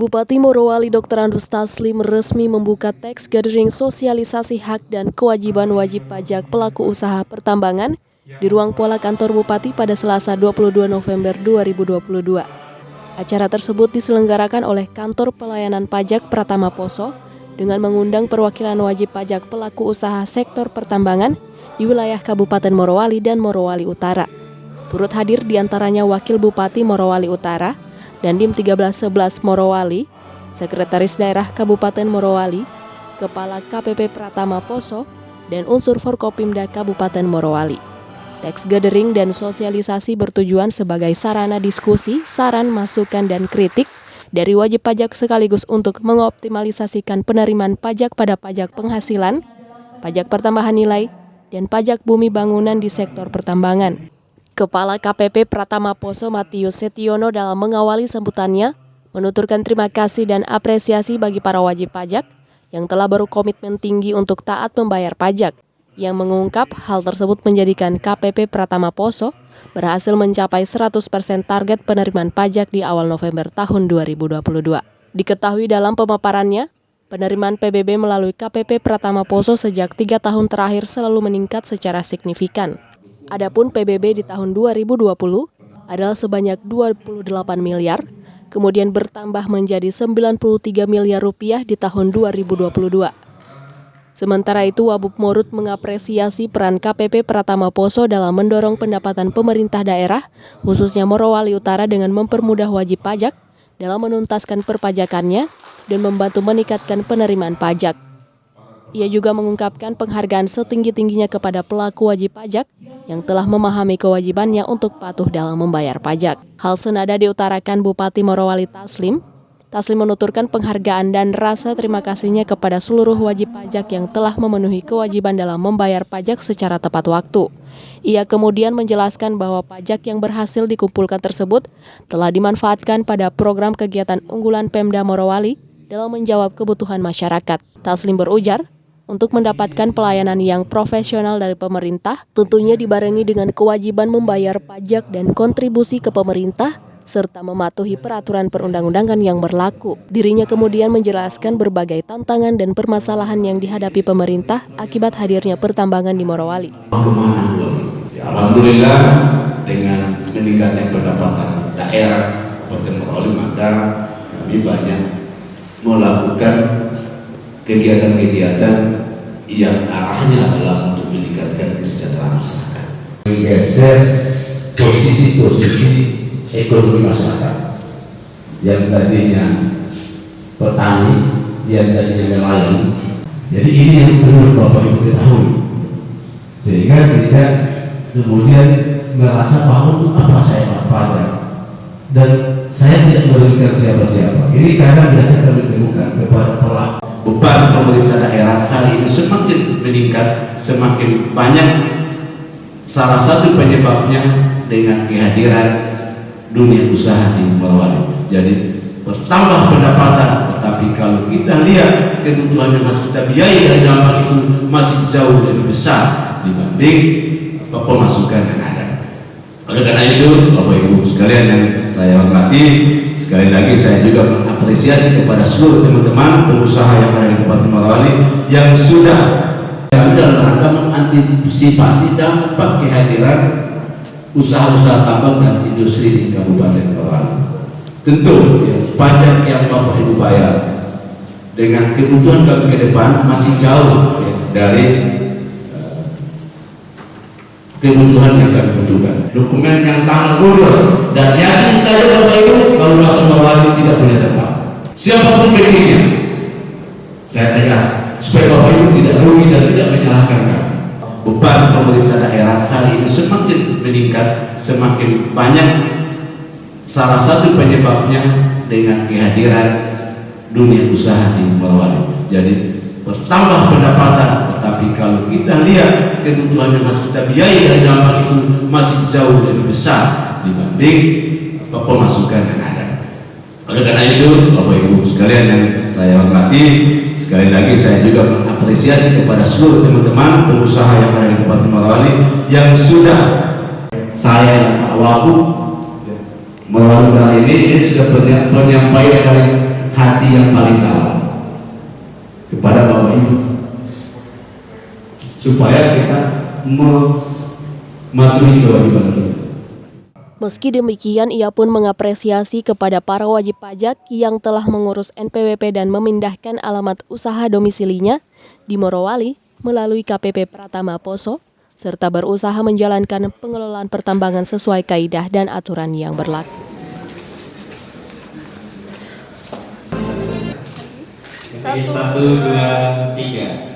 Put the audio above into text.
Bupati Morowali Dr. Andrus Taslim resmi membuka tax gathering sosialisasi hak dan kewajiban wajib pajak pelaku usaha pertambangan di ruang pola kantor Bupati pada Selasa 22 November 2022. Acara tersebut diselenggarakan oleh Kantor Pelayanan Pajak Pratama Poso dengan mengundang perwakilan wajib pajak pelaku usaha sektor pertambangan di wilayah Kabupaten Morowali dan Morowali Utara. Turut hadir diantaranya Wakil Bupati Morowali Utara, Dandim 1311 Morowali, Sekretaris Daerah Kabupaten Morowali, Kepala KPP Pratama Poso, dan unsur Forkopimda Kabupaten Morowali. Tax gathering dan sosialisasi bertujuan sebagai sarana diskusi, saran, masukan, dan kritik dari wajib pajak sekaligus untuk mengoptimalisasikan penerimaan pajak pada pajak penghasilan, pajak pertambahan nilai, dan pajak bumi bangunan di sektor pertambangan. Kepala KPP Pratama Poso Matius Setiono dalam mengawali sambutannya menuturkan terima kasih dan apresiasi bagi para wajib pajak yang telah berkomitmen tinggi untuk taat membayar pajak, yang mengungkap hal tersebut menjadikan KPP Pratama Poso berhasil mencapai 100% target penerimaan pajak di awal November tahun 2022. Diketahui dalam pemaparannya, penerimaan PBB melalui KPP Pratama Poso sejak 3 tahun terakhir selalu meningkat secara signifikan. Adapun PBB di tahun 2020 adalah sebanyak 28 miliar, kemudian bertambah menjadi 93 miliar rupiah di tahun 2022. Sementara itu, Wabub Morut mengapresiasi peran KPP Pratama Poso dalam mendorong pendapatan pemerintah daerah, khususnya Morowali Utara dengan mempermudah wajib pajak dalam menuntaskan perpajakannya dan membantu meningkatkan penerimaan pajak. Ia juga mengungkapkan penghargaan setinggi-tingginya kepada pelaku wajib pajak yang telah memahami kewajibannya untuk patuh dalam membayar pajak. Hal senada diutarakan Bupati Morowali Taslim. Taslim menuturkan penghargaan dan rasa terima kasihnya kepada seluruh wajib pajak yang telah memenuhi kewajiban dalam membayar pajak secara tepat waktu. Ia kemudian menjelaskan bahwa pajak yang berhasil dikumpulkan tersebut telah dimanfaatkan pada program kegiatan unggulan Pemda Morowali dalam menjawab kebutuhan masyarakat. Taslim berujar, untuk mendapatkan pelayanan yang profesional dari pemerintah, tentunya dibarengi dengan kewajiban membayar pajak dan kontribusi ke pemerintah, serta mematuhi peraturan perundang-undangan yang berlaku. Dirinya kemudian menjelaskan berbagai tantangan dan permasalahan yang dihadapi pemerintah akibat hadirnya pertambangan di Morowali. Alhamdulillah, dengan meningkatnya pendapatan daerah Kabupaten Morowali, maka kami banyak melakukan kegiatan-kegiatan yang arahnya adalah untuk meningkatkan kesejahteraan masyarakat. Menggeser posisi-posisi ekonomi masyarakat yang tadinya petani, yang tadinya nelayan. Jadi ini yang perlu Bapak Ibu ketahui, sehingga tidak kemudian merasa bahwa untuk apa saya berpajak dan saya tidak merugikan siapa-siapa. Ini kadang biasa kami temukan kepada pelaku. Beban pemerintah daerah hari ini semakin meningkat, semakin banyak. Salah satu penyebabnya dengan kehadiran dunia usaha di Morowali. Jadi bertambah pendapatan, tetapi kalau kita lihat kebutuhan yang masih kita biayai dari dampak itu masih jauh lebih besar dibanding pemasukan yang ada. Oleh karena itu, Bapak Ibu sekalian yang saya hormati, sekali lagi saya juga mengapresiasi kepada seluruh teman-teman pengusaha yang ada di Kabupaten Morowali yang sudah dalam rangka mengantisipasi dampak kehadiran usaha-usaha tambang dan industri di Kabupaten Morowali. Tentu pajak yang Bapak Ibu bayar dengan kebutuhan kami ke depan masih jauh dari kebutuhan yang kami butuhkan. Dokumen yang tangan mundur dan yakin saya Bapak Ibu kalau masuk Morowali tidak punya dampak. Siapapun pemiliknya, saya tegas supaya Bapak Ibu tidak rugi dan tidak menyalahkan kami. Beban pemerintah daerah hari ini semakin meningkat, semakin banyak. Salah satu penyebabnya dengan kehadiran dunia usaha di Morowali. Jadi bertambah pendapatan, tetapi kalau kita lihat kebutuhan yang masih kita biayai dari dampak itu masih jauh lebih besar dibanding pemasukan yang ada. Oleh karena itu, Bapak Ibu sekalian yang saya hormati, sekali lagi saya juga mengapresiasi kepada seluruh teman-teman pengusaha yang ada di Kabupaten Morowali yang sudah saya Wabub Morowali ini sudah penyampaian dari hati yang paling dalam kepada Bapak Ibu, supaya kita mematuhi kewajiban kita. Meski demikian, ia pun mengapresiasi kepada para wajib pajak yang telah mengurus NPWP dan memindahkan alamat usaha domisilinya di Morowali melalui KPP Pratama Poso, serta berusaha menjalankan pengelolaan pertambangan sesuai kaidah dan aturan yang berlaku. 1, 2, 3.